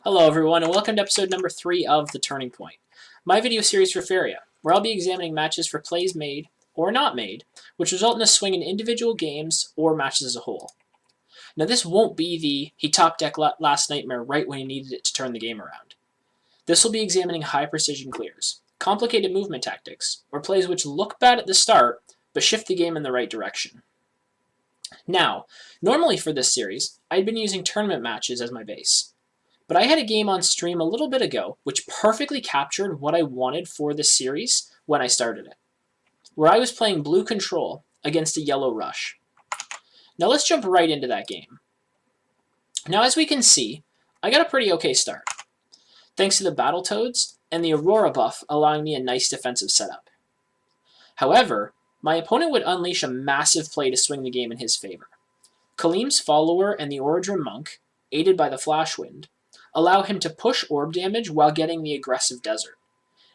Hello everyone, and welcome to episode number 3 of The Turning Point, my video series for Faeria, where I'll be examining matches for plays made, or not made, which result in a swing in individual games or matches as a whole. Now this won't be the he top deck last nightmare right when he needed it to turn the game around. This will be examining high precision clears, complicated movement tactics, or plays which look bad at the start, but shift the game in the right direction. Now, normally for this series, I'd been using tournament matches as my base. But I had a game on stream a little bit ago which perfectly captured what I wanted for this series when I started it, where I was playing blue control against a yellow rush. Now let's jump right into that game. Now as we can see, I got a pretty okay start, thanks to the Battletoads and the Aurora buff allowing me a nice defensive setup. However, my opponent would unleash a massive play to swing the game in his favor. Kaleem's follower and the Orodrum Monk, aided by the Flash Wind, allow him to push orb damage while getting the aggressive desert.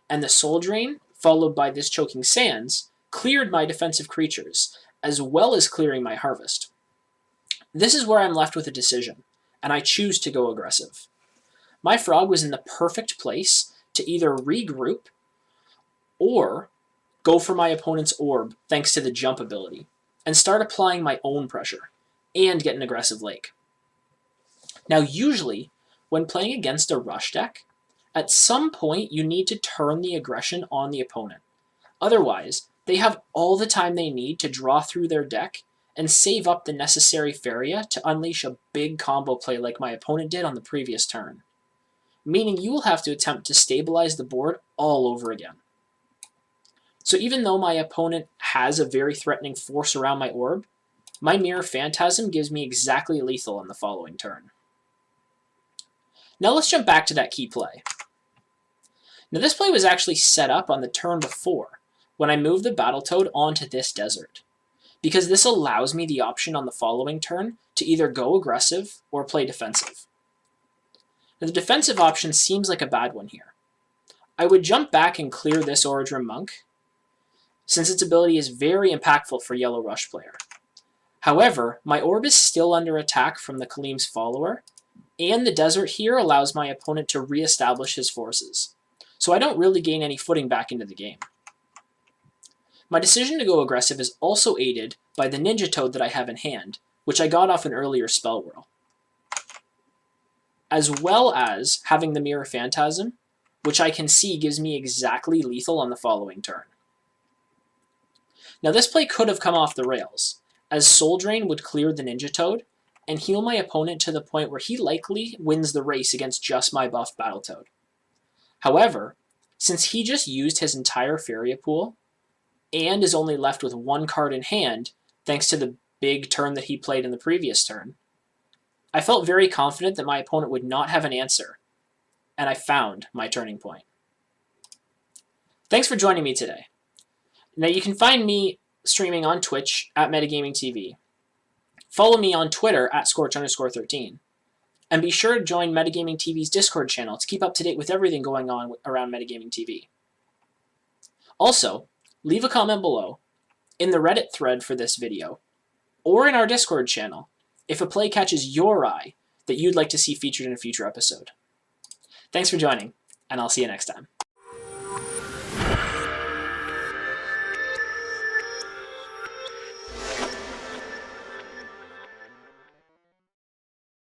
And the Soul Drain, followed by this Choking Sands, cleared my defensive creatures, as well as clearing my harvest. This is where I'm left with a decision, and I choose to go aggressive. My frog was in the perfect place to either regroup or go for my opponent's orb thanks to the jump ability, and start applying my own pressure, and get an aggressive lake. Now usually, when playing against a rush deck, at some point you need to turn the aggression on the opponent. Otherwise, they have all the time they need to draw through their deck and save up the necessary Faeria to unleash a big combo play like my opponent did on the previous turn. Meaning you will have to attempt to stabilize the board all over again. So even though my opponent has a very threatening force around my orb, my Mirror Phantasm gives me exactly lethal on the following turn. Now let's jump back to that key play. Now this play was actually set up on the turn before, when I moved the Battletoad onto this desert, because this allows me the option on the following turn to either go aggressive or play defensive. Now the defensive option seems like a bad one here. I would jump back and clear this Orodrum Monk, since its ability is very impactful for Yellow Rush player. However, my orb is still under attack from the Kaleem's follower, and the desert here allows my opponent to re-establish his forces, so I don't really gain any footing back into the game. My decision to go aggressive is also aided by the Ninja Toad that I have in hand, which I got off an earlier spell whirl, as well as having the Mirror Phantasm, which I can see gives me exactly lethal on the following turn. Now this play could have come off the rails, as Soul Drain would clear the Ninja Toad, and heal my opponent to the point where he likely wins the race against just my buffed Battletoad. However, since he just used his entire Faeria pool, and is only left with one card in hand, thanks to the big turn that he played in the previous turn, I felt very confident that my opponent would not have an answer, and I found my turning point. Thanks for joining me today. Now you can find me streaming on Twitch at Metagamingtv. Follow me on Twitter at Scorch_13. And be sure to join Metagamingtv's Discord channel to keep up to date with everything going on around Metagamingtv. Also, leave a comment below, in the Reddit thread for this video, or in our Discord channel, if a play catches your eye that you'd like to see featured in a future episode. Thanks for joining, and I'll see you next time.